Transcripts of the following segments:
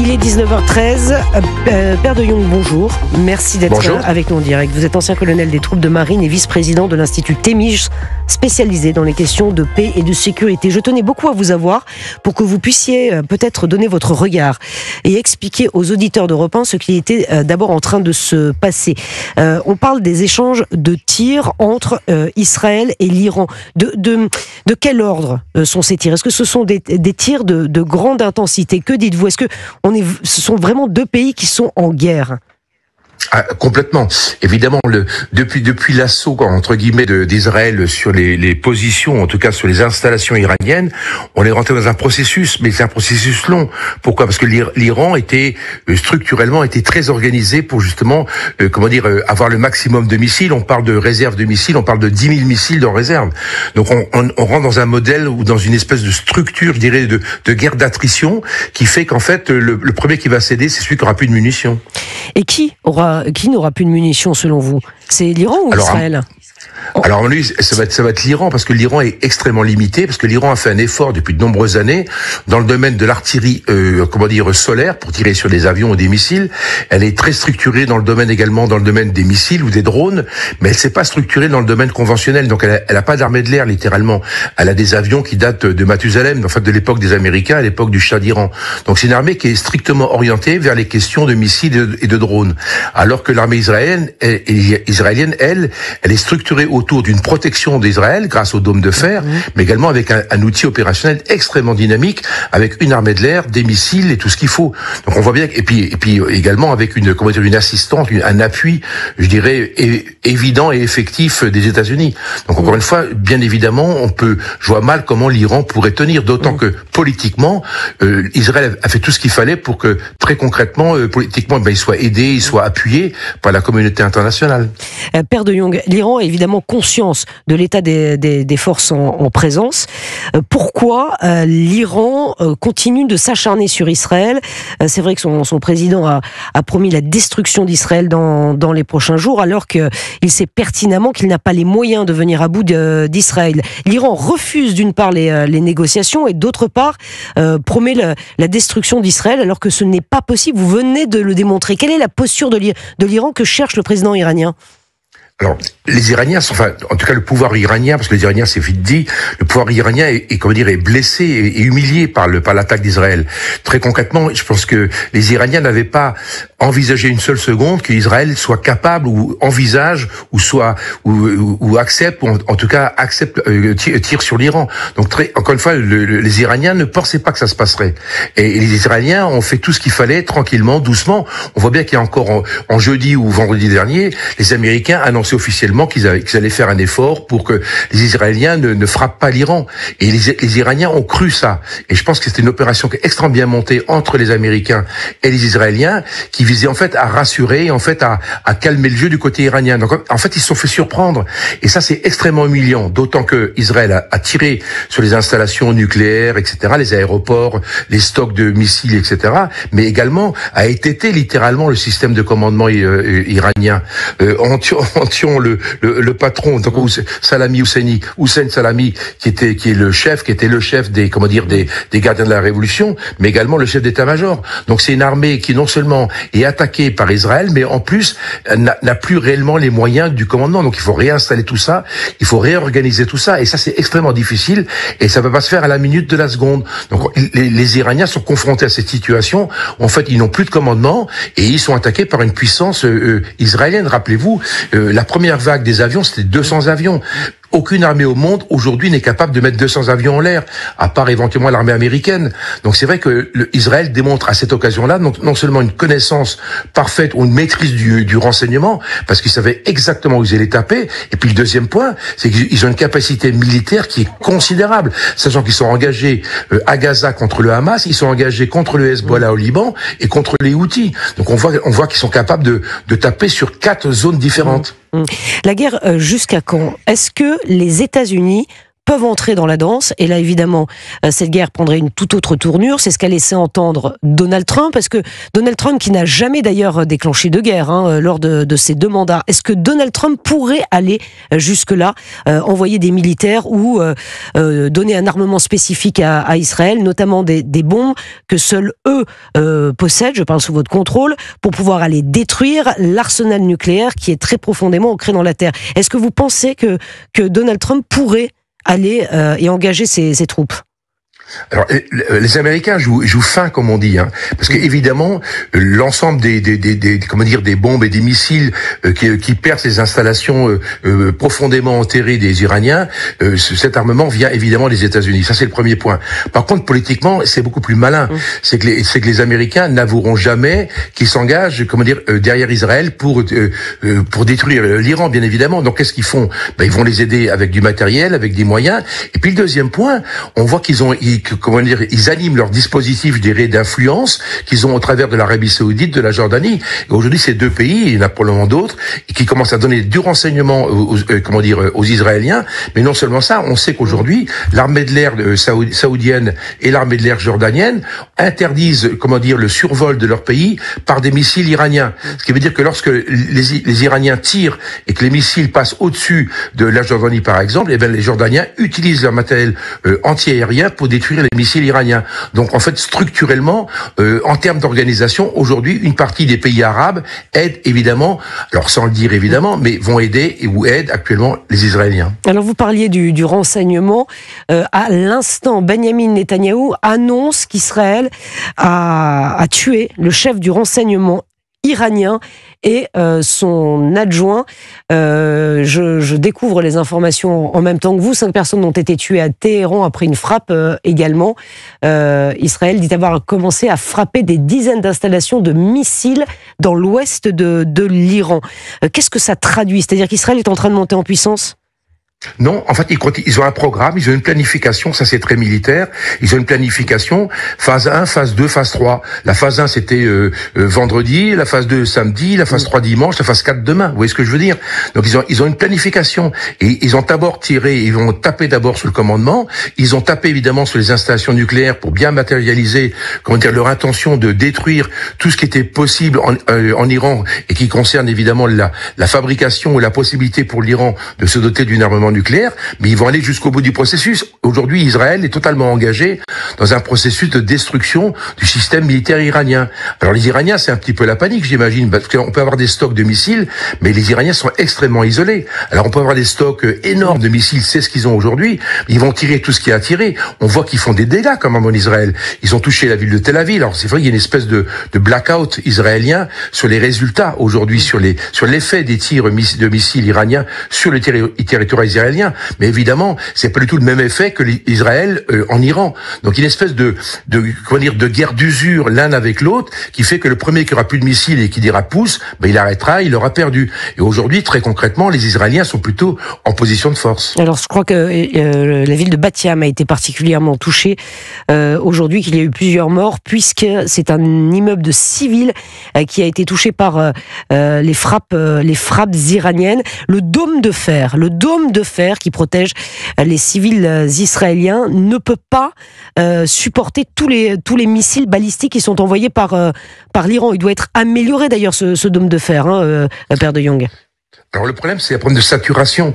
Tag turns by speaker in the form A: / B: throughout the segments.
A: Il est 19h13. Père de Jong, bonjour. Merci d'être avec nous en direct. Vous êtes ancien colonel des troupes de marine et vice-président de l'Institut Témis, spécialisé dans les questions de paix et de sécurité. Je tenais beaucoup à vous avoir pour que vous puissiez peut-être donner votre regard et expliquer aux auditeurs d'Europe 1 ce qui était d'abord en train de se passer. On parle des échanges de tirs entre Israël et l'Iran. De quel ordre sont ces tirs? Est-ce que ce sont des tirs de grande intensité? Que dites-vous? Est-ce que ce sont vraiment deux pays qui sont en guerre?
B: Complètement. Évidemment, depuis l'assaut entre guillemets d'Israël sur les positions, en tout cas sur les installations iraniennes, on est rentré dans un processus, mais c'est un processus long. Pourquoi? Parce que l'Iran était structurellement très organisé pour justement avoir le maximum de missiles. On parle de réserve de missiles, on parle de 10 000 missiles en réserve. Donc on rentre dans un modèle ou dans une espèce de structure, je dirais, de guerre d'attrition qui fait qu'en fait le premier qui va céder, c'est celui qui aura plus de munitions.
A: Et qui n'aura plus de munitions selon vous? C'est l'Iran ou Israël?
B: Alors lui, ça va être l'Iran, parce que l'Iran est extrêmement limité, parce que l'Iran a fait un effort depuis de nombreuses années dans le domaine de l'artillerie solaire pour tirer sur des avions ou des missiles. Elle est très structurée dans le domaine des missiles ou des drones, mais elle s'est pas structurée dans le domaine conventionnel. Donc elle a pas d'armée de l'air littéralement. Elle a des avions qui datent de Mathusalem, en fait de l'époque des Américains, à l'époque du Shah d'Iran. Donc c'est une armée qui est strictement orientée vers les questions de missiles et de drones, alors que l'armée israélienne, elle est structurée autour d'une protection d'Israël grâce au dôme de fer, mais également avec un outil opérationnel extrêmement dynamique, avec une armée de l'air, des missiles et tout ce qu'il faut. Donc on voit bien, et puis également avec une assistance, un appui, je dirais, évident et effectif des États-Unis. Donc encore une fois, bien évidemment, je vois mal comment l'Iran pourrait tenir, d'autant que politiquement, Israël a fait tout ce qu'il fallait pour que très concrètement, politiquement, il soit aidé, il soit appuyé par la communauté internationale.
A: Père de Jong, l'Iran a évidemment conscience de l'état des forces en présence. Pourquoi l'Iran continue de s'acharner sur Israël? C'est vrai que son président a promis la destruction d'Israël dans les prochains jours, alors qu'il sait pertinemment qu'il n'a pas les moyens de venir à bout d'Israël. L'Iran refuse d'une part les négociations et d'autre part promet la destruction d'Israël, alors que ce n'est pas possible. Vous venez de le démontrer. Quelle est la posture de l'Iran que cherche le président iranien?
B: Alors, les Iraniens en tout cas, le pouvoir iranien, parce que les Iraniens, c'est vite dit, le pouvoir iranien est blessé et humilié par l'attaque d'Israël. Très concrètement, je pense que les Iraniens n'avaient pas envisagé une seule seconde qu'Israël soit capable ou envisage ou accepte, ou en tout cas tire sur l'Iran. Donc encore une fois, les Iraniens ne pensaient pas que ça se passerait. Et les Israéliens ont fait tout ce qu'il fallait, tranquillement, doucement. On voit bien qu'il y a encore en jeudi ou vendredi dernier, les Américains annoncé officiellement qu'ils allaient faire un effort pour que les Israéliens ne frappent pas l'Iran. Et les Iraniens ont cru ça. Et je pense que c'était une opération extrêmement bien montée entre les Américains et les Israéliens, qui visait en fait à rassurer, en fait à calmer le jeu du côté iranien. Donc en fait, ils se sont fait surprendre. Et ça, c'est extrêmement humiliant. D'autant que Israël a tiré sur les installations nucléaires, etc., les aéroports, les stocks de missiles, etc., mais également a étêté littéralement le système de commandement iranien. En tuant le patron, donc Hussein Salami, qui était le chef des gardiens de la révolution, mais également le chef d'état-major. Donc c'est une armée qui non seulement est attaquée par Israël, mais en plus n'a plus réellement les moyens du commandement. Donc il faut réinstaller tout ça, il faut réorganiser tout ça, et ça c'est extrêmement difficile, et ça va pas se faire à la minute de la seconde. Donc les Iraniens sont confrontés à cette situation où en fait ils n'ont plus de commandement, et ils sont attaqués par une puissance israélienne. Rappelez-vous, la première vague des avions, c'était 200 avions. Aucune armée au monde aujourd'hui n'est capable de mettre 200 avions en l'air, à part éventuellement l'armée américaine. Donc c'est vrai que Israël démontre à cette occasion-là non seulement une connaissance parfaite ou une maîtrise du renseignement, parce qu'ils savaient exactement où ils allaient taper, et puis le deuxième point, c'est qu'ils ont une capacité militaire qui est considérable, sachant qu'ils sont engagés à Gaza contre le Hamas, ils sont engagés contre le Hezbollah au Liban et contre les Houthis. Donc on voit qu'ils sont capables de taper sur 4 zones différentes.
A: La guerre jusqu'à quand? Est-ce que les États-Unis peuvent entrer dans la danse. Et là, évidemment, cette guerre prendrait une toute autre tournure. C'est ce qu'a laissé entendre Donald Trump, parce que Donald Trump, qui n'a jamais d'ailleurs déclenché de guerre lors de ses 2 mandats, est-ce que Donald Trump pourrait aller jusque-là, envoyer des militaires ou donner un armement spécifique à Israël, notamment des bombes que seuls eux possèdent, je parle sous votre contrôle, pour pouvoir aller détruire l'arsenal nucléaire qui est très profondément ancré dans la terre. Est-ce que vous pensez que Donald Trump pourrait aller et engager ses troupes?
B: Alors, les Américains jouent fin, comme on dit, parce que évidemment, l'ensemble des bombes et des missiles qui percent les installations profondément enterrées des Iraniens, cet armement vient évidemment des États-Unis. Ça, c'est le premier point. Par contre, politiquement, c'est beaucoup plus malin. C'est que les Américains n'avoueront jamais qu'ils s'engagent, derrière Israël pour détruire l'Iran, bien évidemment. Donc, qu'est-ce qu'ils font? Ils vont les aider avec du matériel, avec des moyens. Et puis, le deuxième point, on voit ils animent leur dispositif, je dirais, d'influence qu'ils ont au travers de l'Arabie Saoudite, de la Jordanie. Et aujourd'hui, ces 2 pays, il y en a probablement d'autres, qui commencent à donner du renseignement aux Israéliens. Mais non seulement ça, on sait qu'aujourd'hui, l'armée de l'air saoudienne et l'armée de l'air jordanienne interdisent, le survol de leur pays par des missiles iraniens. Ce qui veut dire que lorsque les Iraniens tirent et que les missiles passent au-dessus de la Jordanie, par exemple, les Jordaniens utilisent leur matériel anti-aérien pour détruire les missiles iraniens. Donc en fait, structurellement, en termes d'organisation, aujourd'hui, une partie des pays arabes aident évidemment, alors sans le dire évidemment, mais vont aider ou aident actuellement les Israéliens.
A: Alors vous parliez du renseignement. À l'instant, Benjamin Netanyahou annonce qu'Israël a tué le chef du renseignement iranien et son adjoint. Je découvre les informations en même temps que vous. 5 personnes ont été tuées à Téhéran après une frappe également. Israël dit avoir commencé à frapper des dizaines d'installations de missiles dans l'ouest de l'Iran. Qu'est-ce que ça traduit? C'est-à-dire qu'Israël est en train de monter en puissance?
B: Non, en fait, ils ont un programme, ils ont une planification, ça c'est très militaire. Ils ont une planification, phase 1, phase 2, phase 3. La phase 1, c'était vendredi, la phase 2, samedi, la phase 3, dimanche, la phase 4, demain. Vous voyez ce que je veux dire? Donc, ils ont une planification. Et ils ont d'abord tiré, ils vont taper d'abord sur le commandement. Ils ont tapé, évidemment, sur les installations nucléaires pour bien matérialiser, leur intention de détruire tout ce qui était possible en Iran et qui concerne, évidemment, la fabrication ou la possibilité pour l'Iran de se doter d'une armement nucléaire, mais ils vont aller jusqu'au bout du processus. Aujourd'hui, Israël est totalement engagé dans un processus de destruction du système militaire iranien. Alors les Iraniens, c'est un petit peu la panique, j'imagine, parce qu'on peut avoir des stocks de missiles, mais les Iraniens sont extrêmement isolés. Alors on peut avoir des stocks énormes de missiles, c'est ce qu'ils ont aujourd'hui, ils vont tirer tout ce qui est à tirer. On voit qu'ils font des dégâts quand même en Israël. Ils ont touché la ville de Tel Aviv. Alors c'est vrai qu'il y a une espèce de blackout israélien sur les résultats aujourd'hui, sur l'effet des tirs de missiles iraniens sur le territoire israélien. Mais évidemment, c'est pas du tout le même effet que l'Israël en Iran. Donc une espèce de guerre d'usure l'un avec l'autre qui fait que le premier qui aura plus de missiles et qui dira pousse, il arrêtera, il aura perdu. Et aujourd'hui, très concrètement, les Israéliens sont plutôt en position de force.
A: Alors je crois que la ville de Bat Yam a été particulièrement touchée aujourd'hui, qu'il y a eu plusieurs morts puisque c'est un immeuble de civils qui a été touché par les frappes iraniennes. Le dôme de fer qui protège les civils israéliens ne peut pas supporter tous les missiles balistiques qui sont envoyés par l'Iran. Il doit être amélioré d'ailleurs ce dôme de fer, Père de Jong.
B: Alors le problème, c'est un problème de saturation.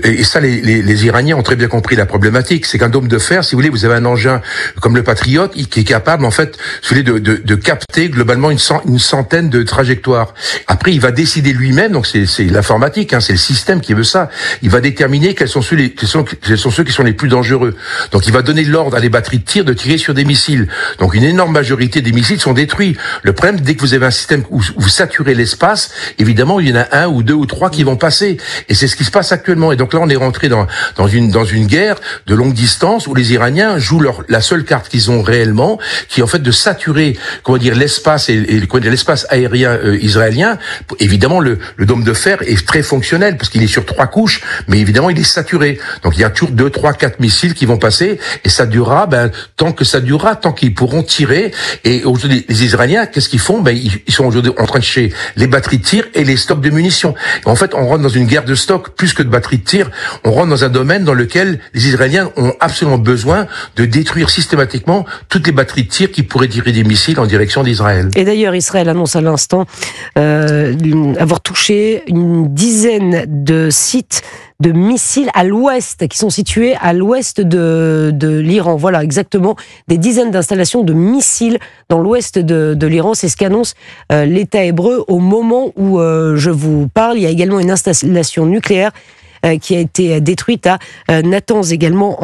B: Et ça, les Iraniens ont très bien compris la problématique. C'est qu'un dôme de fer, si vous voulez, vous avez un engin comme le Patriot qui est capable, en fait, de capter globalement une centaine de trajectoires. Après, il va décider lui-même, donc c'est l'informatique, c'est le système qui veut ça. Il va déterminer quels sont ceux qui sont les plus dangereux. Donc il va donner l'ordre à les batteries de tir de tirer sur des missiles. Donc une énorme majorité des missiles sont détruits. Le problème, dès que vous avez un système où vous saturez l'espace, évidemment, il y en a 1 ou 2 ou 3 qui vont passer. Et c'est ce qui se passe actuellement. Et donc là, on est rentré dans une guerre de longue distance où les Iraniens jouent la seule carte qu'ils ont réellement, qui est en fait de saturer, l'espace et l'espace aérien israélien. Évidemment, le dôme de fer est très fonctionnel parce qu'il est sur 3 couches, mais évidemment, il est saturé. Donc il y a toujours 2, 3, 4 missiles qui vont passer et ça durera, tant que ça durera, tant qu'ils pourront tirer. Et aujourd'hui, les Israéliens, qu'est-ce qu'ils font? Ils sont aujourd'hui en train de chercher les batteries de tir et les stocks de munitions. Et en fait, fait, on rentre dans une guerre de stock plus que de batterie de tir. On rentre dans un domaine dans lequel les Israéliens ont absolument besoin de détruire systématiquement toutes les batteries de tir qui pourraient tirer des missiles en direction d'Israël.
A: Et d'ailleurs, Israël annonce à l'instant avoir touché une dizaine de sites de missiles à l'ouest, qui sont situés à l'ouest de l'Iran. Voilà, exactement, des dizaines d'installations de missiles dans l'ouest de l'Iran. C'est ce qu'annonce l'État hébreu au moment où je vous parle. Il y a également une installation nucléaire qui a été détruite à Natanz également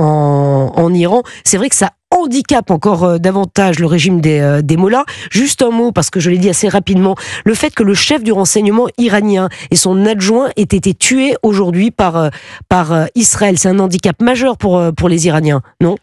A: en Iran. C'est vrai que ça handicape encore davantage le régime des mollahs. Juste un mot, parce que je l'ai dit assez rapidement, le fait que le chef du renseignement iranien et son adjoint aient été tués aujourd'hui par Israël. C'est un handicap majeur pour les Iraniens, non ?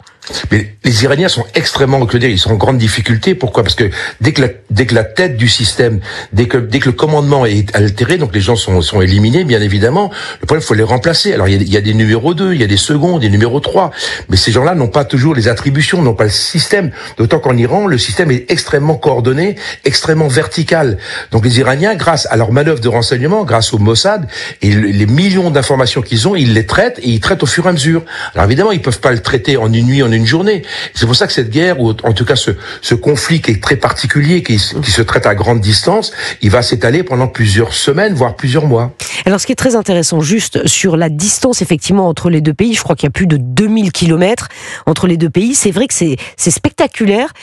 B: Mais les Iraniens sont extrêmement, ils sont en grande difficulté. Pourquoi ? Parce que dès que la tête du système, dès que le commandement est altéré, donc les gens sont éliminés, bien évidemment. Le problème, il faut les remplacer. Alors il y a des numéros 2, il y a des seconds, des numéros 3, mais ces gens-là n'ont pas toujours les attributions, n'ont pas le système. D'autant qu'en Iran, le système est extrêmement coordonné, extrêmement vertical. Donc les Iraniens, grâce à leurs manœuvres de renseignement, grâce au Mossad et les millions d'informations qu'ils ont, ils les traitent et ils traitent au fur et à mesure. Alors évidemment, ils peuvent pas le traiter en une nuit, en une journée. C'est pour ça que cette guerre, ou en tout cas ce conflit qui est très particulier, qui se traite à grande distance, il va s'étaler pendant plusieurs semaines, voire plusieurs mois.
A: Alors ce qui est très intéressant, juste sur la distance effectivement entre les deux pays, je crois qu'il y a plus de 2000 kilomètres entre les deux pays. C'est vrai que c'est spectaculaire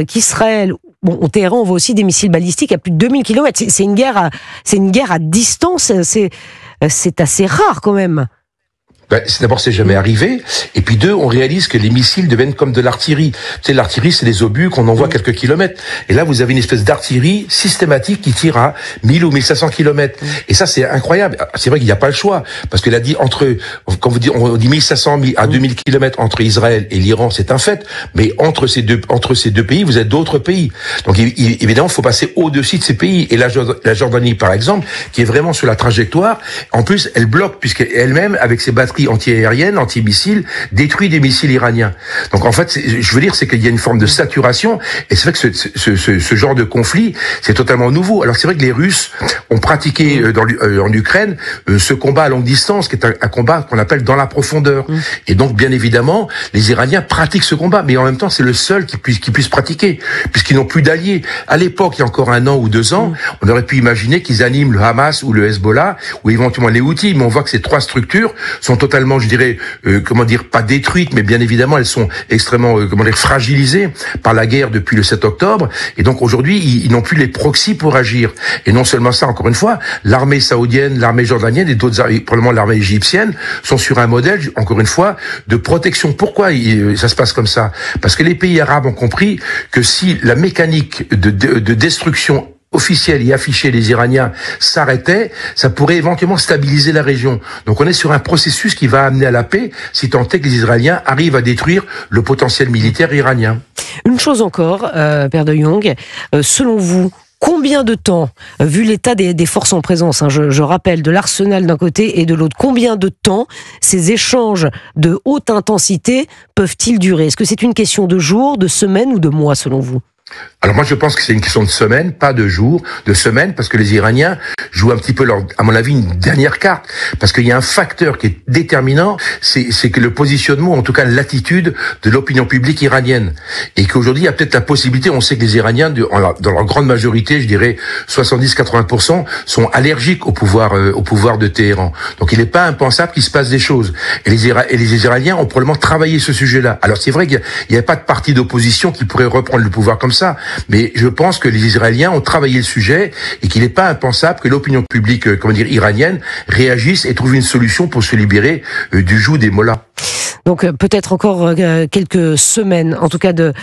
A: qu'Israël... Bon, au Téhéran, on voit aussi des missiles balistiques à plus de 2000 kilomètres. C'est une guerre à distance. C'est assez rare quand même.
B: D'abord, c'est jamais arrivé. Et puis deux, on réalise que les missiles deviennent comme de l'artillerie. Tu sais, l'artillerie, c'est des obus qu'on envoie quelques kilomètres. Et là, vous avez une espèce d'artillerie systématique qui tire à 1000 ou 1500 kilomètres. Et ça, c'est incroyable. C'est vrai qu'il n'y a pas le choix. Parce que là, quand on dit 1500 à 2000 kilomètres entre Israël et l'Iran, c'est un fait. Mais entre ces deux pays, vous avez d'autres pays. Donc, évidemment, il faut passer au-dessus de ces pays. Et la Jordanie, par exemple, qui est vraiment sur la trajectoire, en plus, elle bloque, puisqu'elle-même, avec ses batteries anti-aérienne, anti-missiles, détruit des missiles iraniens. Donc en fait, je veux dire, c'est qu'il y a une forme de saturation, et c'est vrai que ce genre de conflit, c'est totalement nouveau. Alors c'est vrai que les Russes ont pratiqué en Ukraine ce combat à longue distance, qui est un combat qu'on appelle dans la profondeur. Et donc, bien évidemment, les Iraniens pratiquent ce combat, mais en même temps, c'est le seul qui puisse pratiquer, puisqu'ils n'ont plus d'alliés. À l'époque, il y a encore 1 an ou 2 ans, on aurait pu imaginer qu'ils animent le Hamas ou le Hezbollah, ou éventuellement les Houthis, mais on voit que ces 3 structures sont totalement, je dirais, pas détruites, mais bien évidemment, elles sont extrêmement, fragilisées par la guerre depuis le 7 octobre. Et donc aujourd'hui, ils n'ont plus les proxys pour agir. Et non seulement ça, encore une fois, l'armée saoudienne, l'armée jordanienne et d'autres, probablement l'armée égyptienne, sont sur un modèle, encore une fois, de protection. Pourquoi ça se passe comme ça ? Parce que les pays arabes ont compris que si la mécanique de destruction officielle et affichée des Iraniens s'arrêtait, ça pourrait éventuellement stabiliser la région. Donc on est sur un processus qui va amener à la paix, si tant est que les Israéliens arrivent à détruire le potentiel militaire iranien.
A: Une chose encore, Père de Jong, selon vous, combien de temps, vu l'état des forces en présence, je rappelle, de l'arsenal d'un côté et de l'autre, combien de temps ces échanges de haute intensité peuvent-ils durer ? Est-ce que c'est une question de jours, de semaines ou de mois, selon vous ?
B: Alors moi je pense que c'est une question de semaines, pas de jours, de semaines, parce que les Iraniens jouent un petit peu à mon avis, une dernière carte, parce qu'il y a un facteur qui est déterminant, c'est que le positionnement, en tout cas l'attitude de l'opinion publique iranienne, et qu'aujourd'hui il y a peut-être la possibilité, on sait que les Iraniens, dans leur grande majorité, je dirais 70-80%, sont allergiques au pouvoir de Téhéran. Donc il n'est pas impensable qu'il se passe des choses. Et les Iraniens ont probablement travaillé ce sujet-là. Alors c'est vrai qu'il n'y a pas de parti d'opposition qui pourrait reprendre le pouvoir comme ça, mais je pense que les Israéliens ont travaillé le sujet et qu'il n'est pas impensable que l'opinion publique, iranienne réagisse et trouve une solution pour se libérer du joug des mollahs.
A: Donc peut-être encore quelques semaines, en tout cas de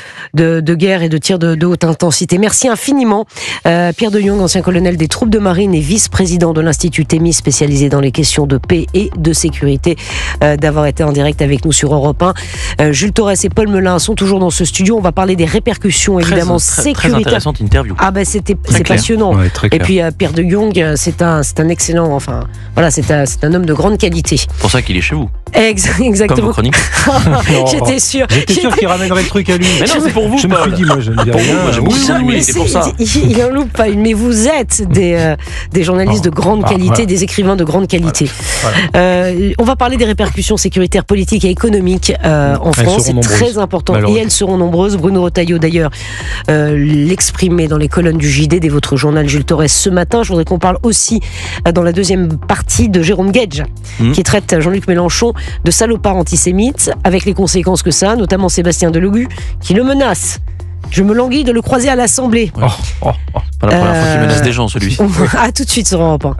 A: guerre et de tirs de haute intensité. Merci infiniment, Pierre de Jong, ancien colonel des troupes de marine et vice-président de l'Institut Thémis, spécialisé dans les questions de paix et de sécurité, d'avoir été en direct avec nous sur Europe 1. Jules Torres et Paul Melun sont toujours dans ce studio. On va parler des répercussions évidemment sécuritaires.
C: Très intéressante interview.
A: Ah ben c'est passionnant.
C: Ouais, et
A: puis Pierre de Jong, c'est un excellent, c'est un homme de grande qualité.
C: C'est pour ça qu'il est chez vous.
A: Exactement.
C: chronique.
A: J'étais sûr.
D: J'étais sûr qu'il ramènerait le truc à lui.
C: Mais non, c'est pour vous.
D: Je me suis dit, moi, je ne dis rien.
C: Moi, j'aime beaucoup ça, mais c'est pour ça.
A: Il en loupe pas une. Mais vous êtes des journalistes de grande qualité, des écrivains de grande qualité. Voilà. On va parler des répercussions sécuritaires, politiques et économiques en France. C'est très important. Et elles seront nombreuses. Bruno Retailleau, d'ailleurs, l'exprimait dans les colonnes du JD, dès votre journal Jules Torres ce matin. Je voudrais qu'on parle aussi dans la deuxième partie de Jérôme Guedj, qui traite Jean-Luc Mélenchon de salopard antisémite, avec les conséquences que ça a, notamment Sébastien Delogu, qui le menace. Je me languis de le croiser à l'Assemblée.
C: Pas la première fois qu'il menace des gens, celui-ci.
A: À tout de suite sur Europe 1.